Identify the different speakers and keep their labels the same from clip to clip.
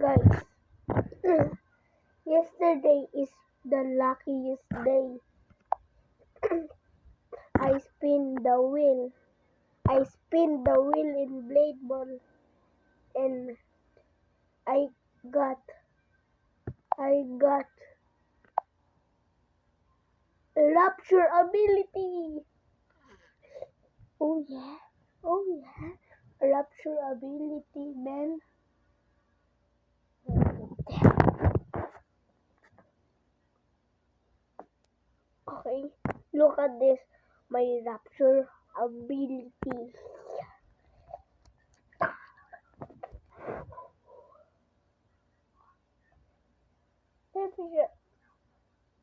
Speaker 1: Guys, yesterday is the luckiest day. I spin the wheel. I spin the wheel in Blade Ball, and I got Rapture ability. Oh yeah, Rapture ability, man. Okay, look at this, my Rapture ability.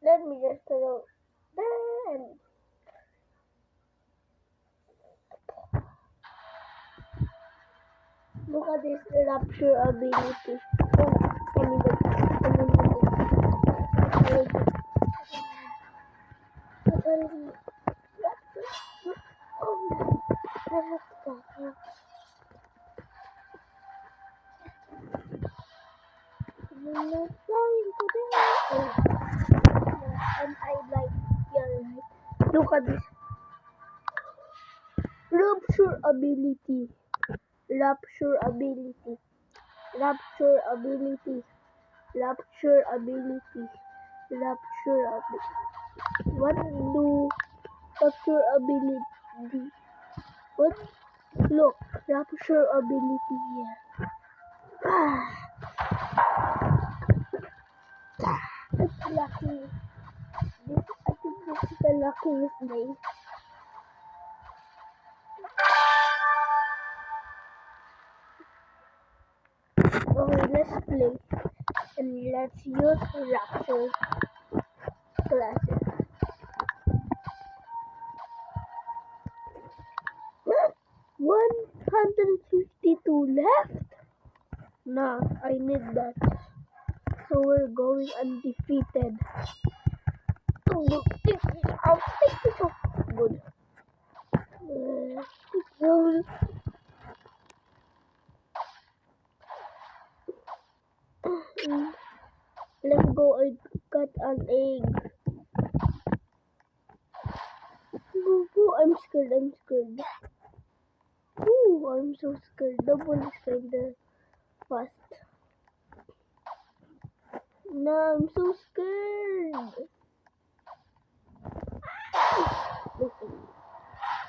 Speaker 1: Let me just throw that. Look at this Rapture ability. Oh, I mean and I like your light. Look at this Rapture ability. Rapture ability. Rapture ability. Rapture ability. Rapture ability. What do Rapture ability? What? Look, Rapture ability here. It's lucky. I think this is the luckiest day. Okay, let's play. And let's use Rapture classes. 152 left? Nah, I need that. So we're going undefeated. Good. Let's go. I got an egg. Go. I'm scared. Ooh, I'm so scared. Double is kinda fast. No, I'm so scared.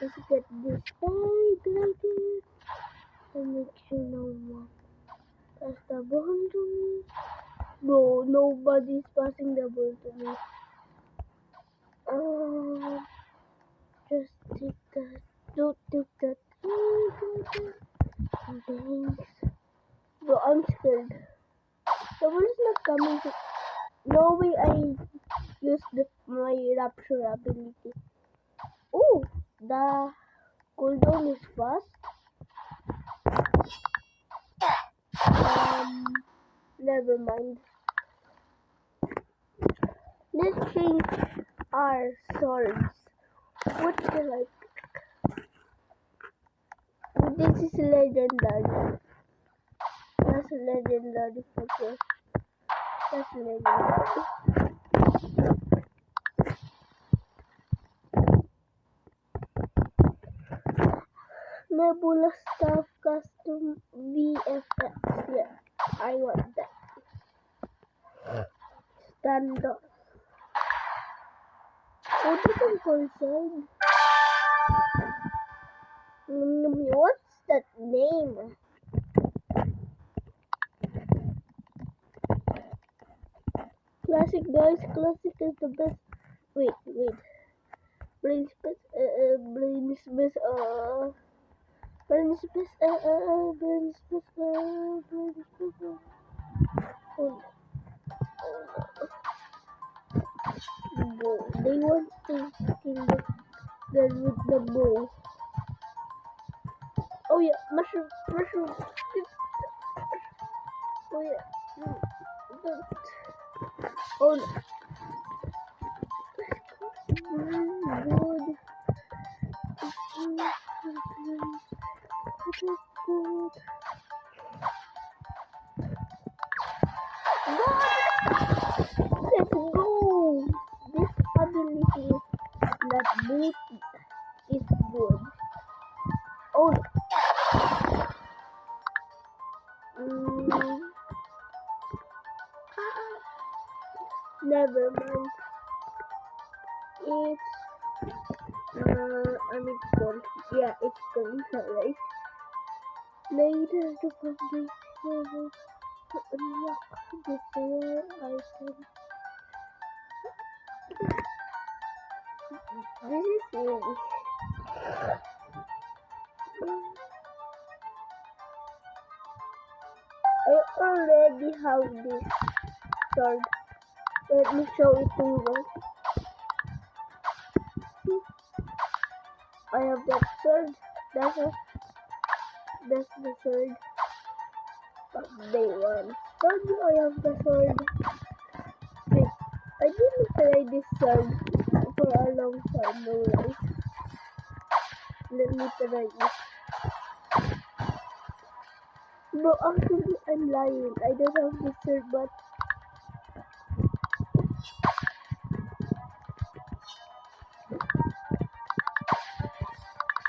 Speaker 1: Let's get this egg right here. And make sure no one pass the ball to me. Bro, nobody's passing the ball to me. Just take that. Don't take that. Thanks. Bro, I'm scared. The ball is not coming to. No way I used my Rapture ability. Oh, the cooldown is fast. Never mind. Let's change our swords. What shall I pick? This is legendary. That's legendary for sure. That's legendary. Nebula Staff Custom VFX. Yeah, I want that. Stand up. What is it called? What's that name? Classic, guys. Classic is the best. Wait. Brain space. Brain space. Brain space. Brain space. Brain space. Oh no. They want to kill the girl with the bow. Oh yeah, mushroom. Oh yeah. Oh no. Good. Good. Oh, mm, never mind. It's I mean, gone. Yeah, it's gone. Right. Later, the public server to unlock the rare item. This is easy. I already have this sword. Let me show it to you guys. I have that sword. That's a, that's the sword of day one. Told you I have the sword. Wait, I didn't try this sword for a long time, no right? Let me try it. No, actually, I'm lying. I don't have this sword, but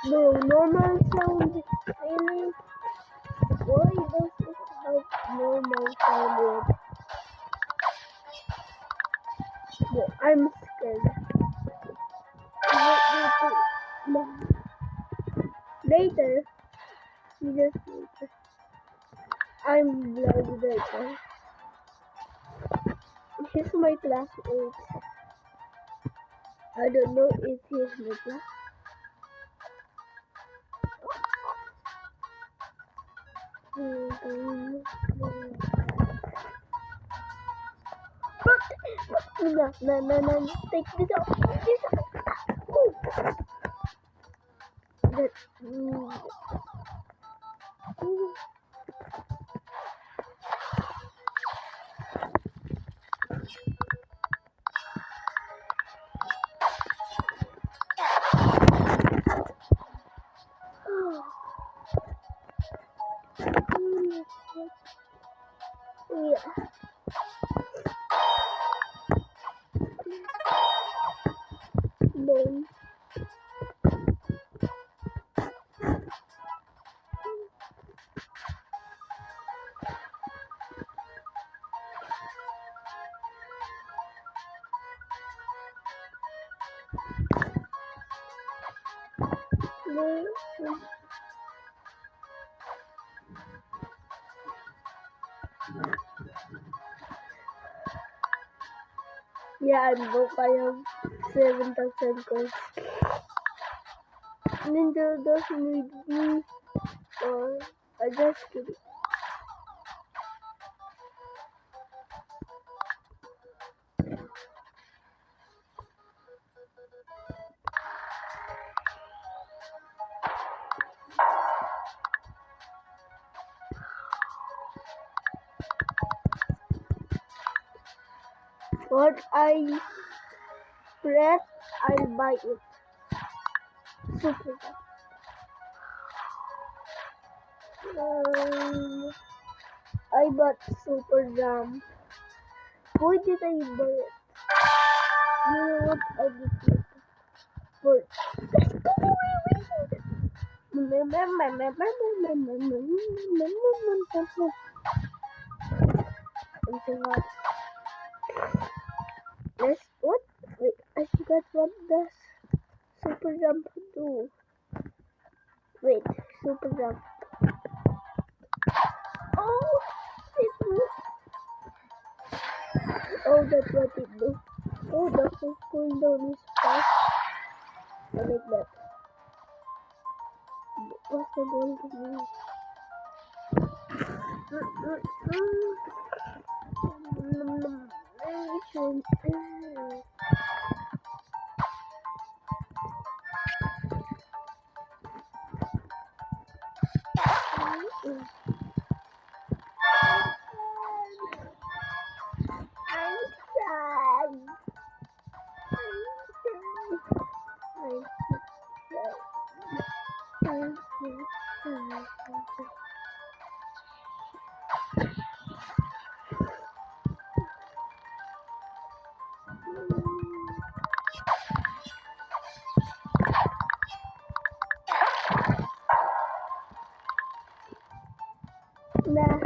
Speaker 1: no, normal sound. Really? Why does it have normal sound yet? No, I'm scared. No. Later, just later. I'm blind right now. He's my classmate. I don't know if he's my class. No, no, no, no. Take this out. Take this out. Ooh. That, ooh. Yeah. No. No. Yeah, I'm broke. I have 7,000 coins. Ninja doesn't need me. Or I just kidding. What I press, I'll buy it. Super. I bought Super Jam. Why did I buy it? You know what I did it for? Let's go away. Something like this. What? Wait, I forgot what does Super Jump do. Wait, Super Jump. Oh, it do. Oh, that's what it do. Oh, the whole cooldown is fast. I like that. What's the ball to me? I'm sad. Nah.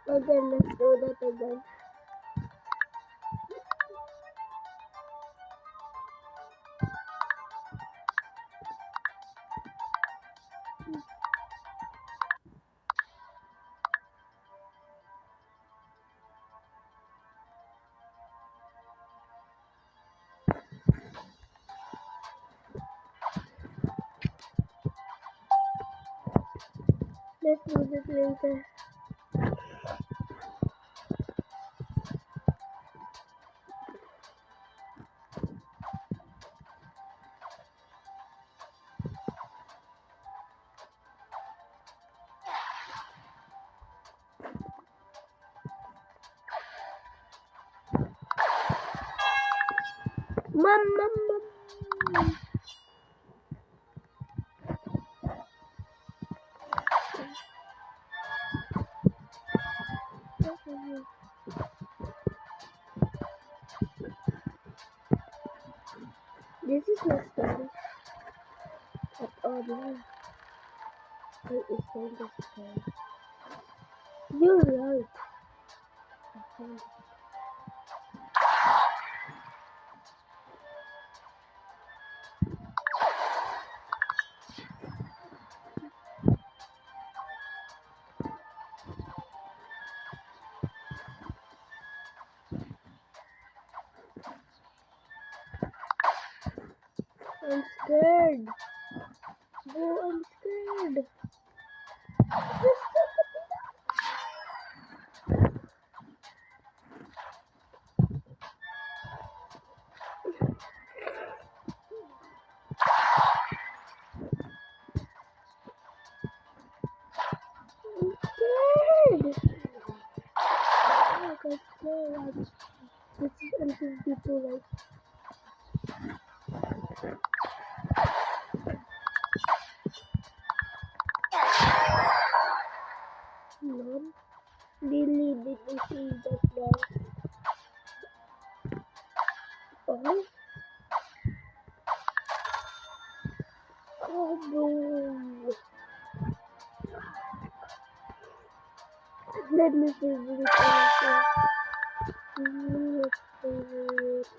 Speaker 1: Okay, let's do that again. Let's do this later. Mom. This is not Spanish at all. No. It is kind of Spanish. You're right. I found it. I'm scared. Bro, I'm scared. I'm scared. Oh, God, scared. This is until people like. Mom, really did you see that guy? Oh, oh, bro. Let me favorite also. Let's favorite.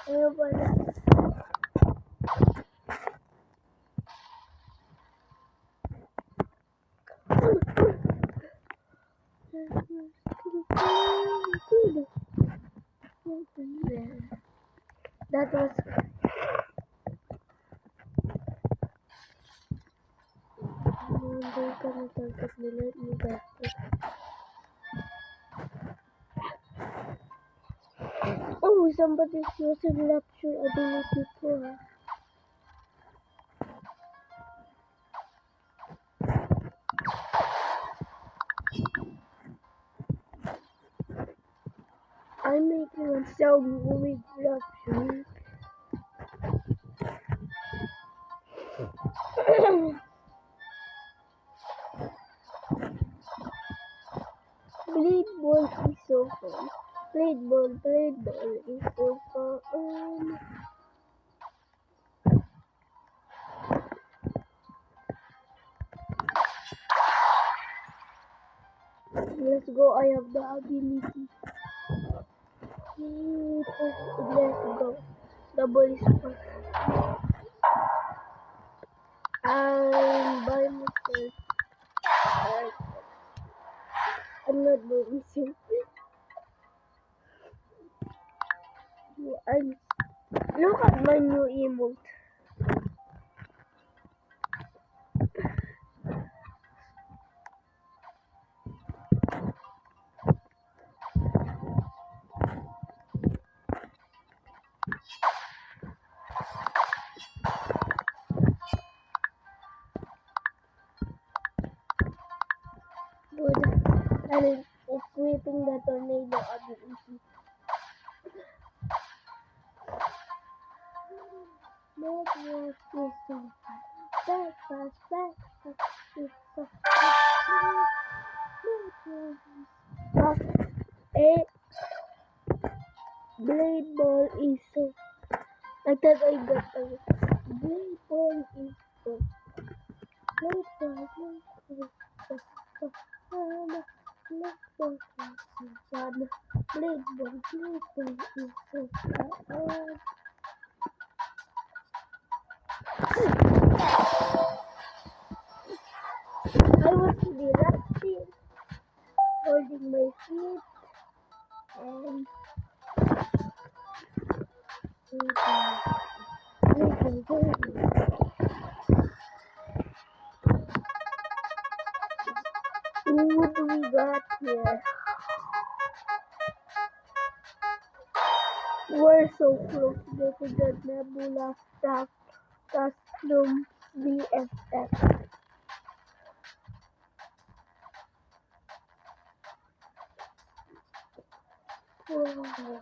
Speaker 1: Ano ba na? That was hindi ka natangkap nila ni Gaston. Oh, somebody's using rapture ability ko. I'm making a song with rapture. Blade ball is so fun. Blade ball is so fun. Let's go, I have the ability. Let's go. The ball is fun. I'm by myself. I'm not by myself. Look at my new emote. Good. And it's sweeping the tornado ability. That was so fun. That was so fun. Eh, blade ball is so. I thought I got a blade ball is so. Blade ball, blade ball, blade ball, blade ball is so sad. I was relaxing, holding my feet, and who do we got here? We're so close to the Nebula Staff Custom VFX. Wow.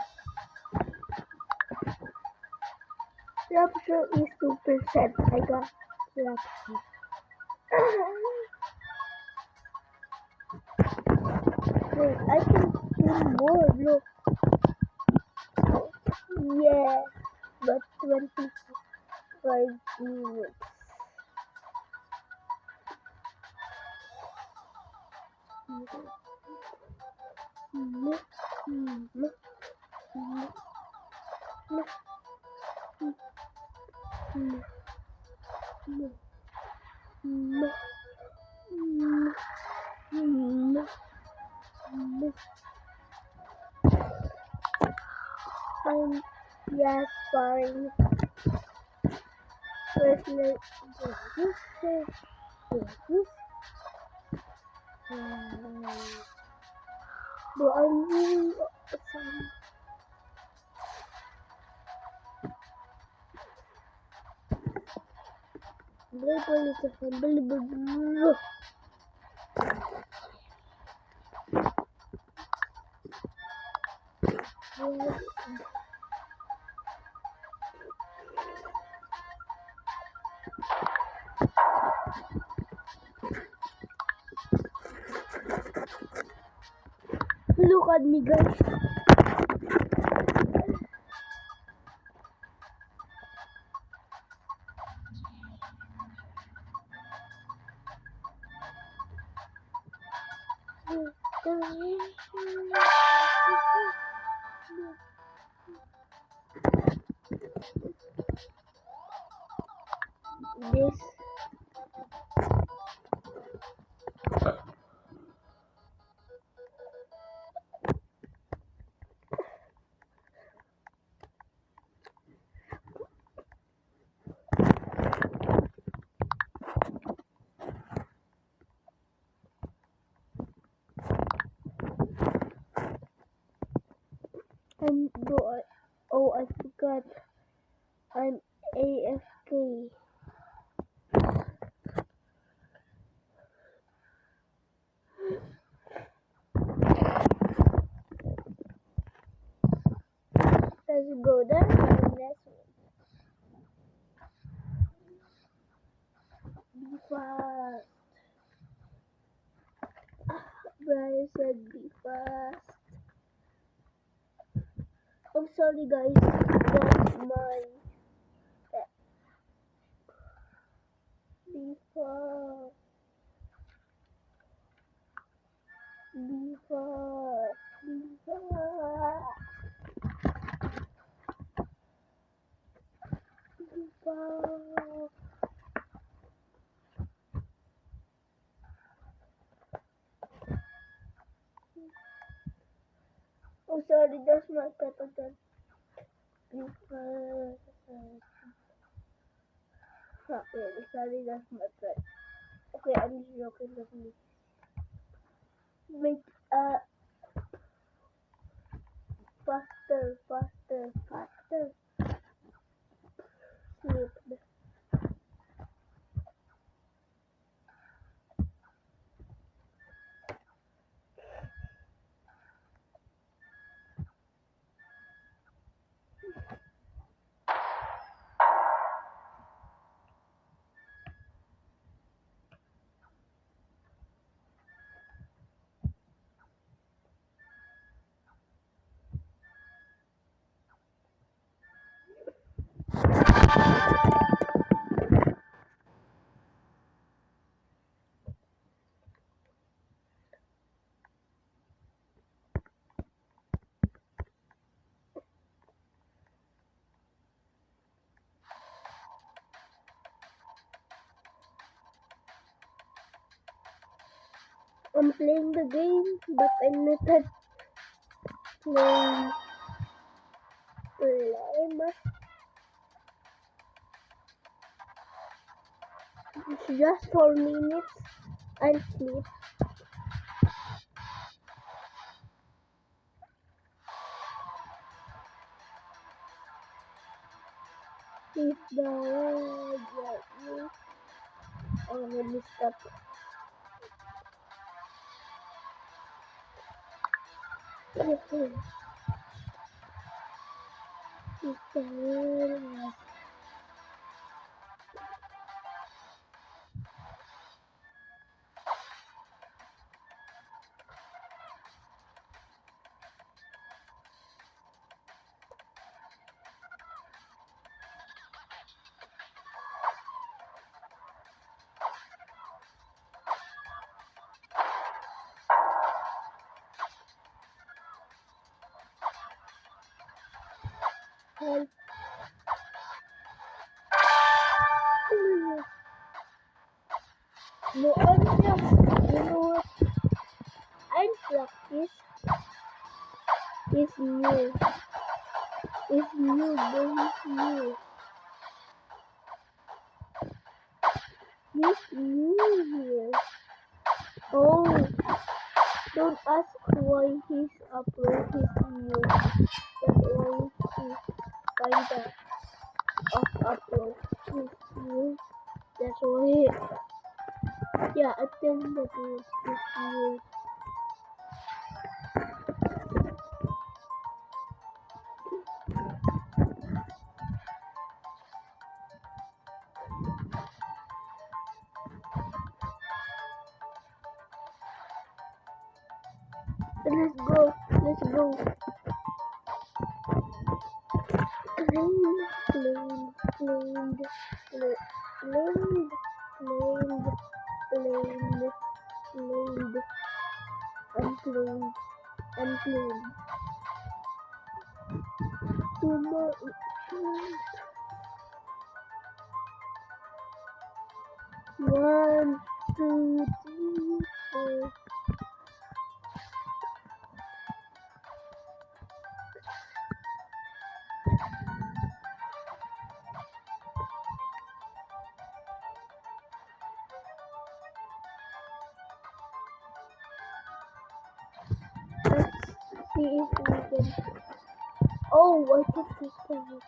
Speaker 1: Rapture is 2%. I got Rapture. Wait, I can kill more. Look. Yeah, but 25 minutes. Yes, fine. First, let's do this. Do I need some? Label is available. Look at me, guys. This. And do I? Oh, I forgot. I'm AFK. Let's go there and let's be fast. Brian said be fast. I'm sorry, guys. That's my pet. Be fast. Be fast. Be fast. Be fast. Oh, sorry, that's my pet again. Be fast. Not really. Sorry, that's my pet. Okay, I'm just joking with me. Wait, faster, faster, faster. Sleep. I'm playing the game, but I'm not playing. It's just 4 minutes. I'll sleep. If the world let me, already stop. If the world help me. No, I'm just, you know what? I practice is new. It's new, boy, it's new. He's new here. Oh, don't ask why his upload is new. That's why he kinda upload is new. That's why, yeah, I think that is new. Let's go, let's go. Claimed, claimed, claimed, claimed, claimed, claimed, claimed, unclaimed, unclaimed. Two more. One, two, three, four. Let's see if we can. Oh, I took this one.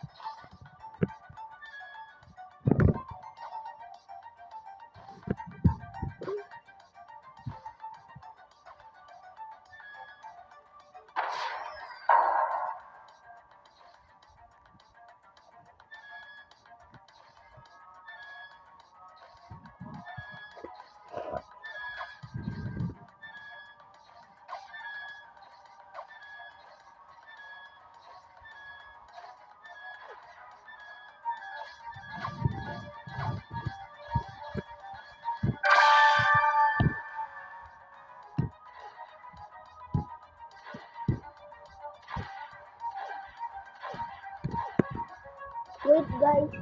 Speaker 1: Wait, guys.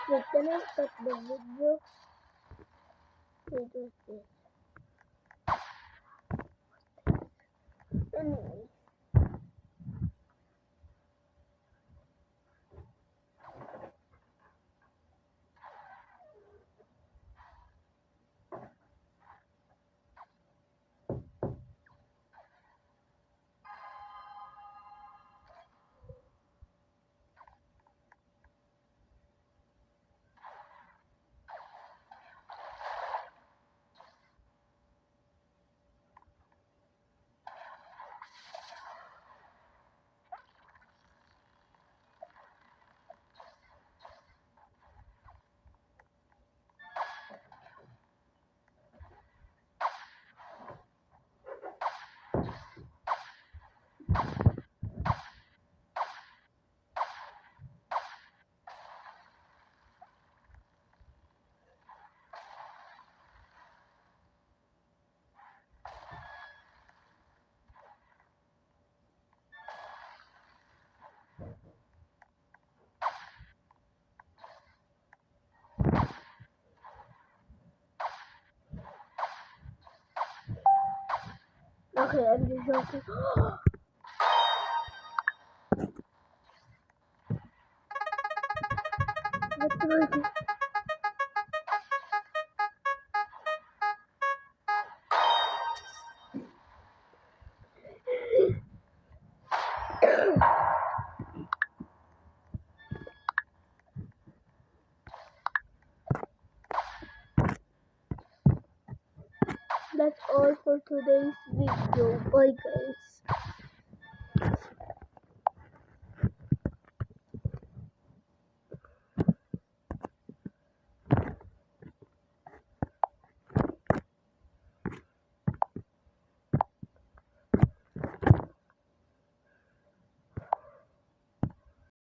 Speaker 1: Wait, can I stop the video? Wait, wait. Anyway. Okay, I'm just joking. What's wrong? That's all for today's video. Bye guys.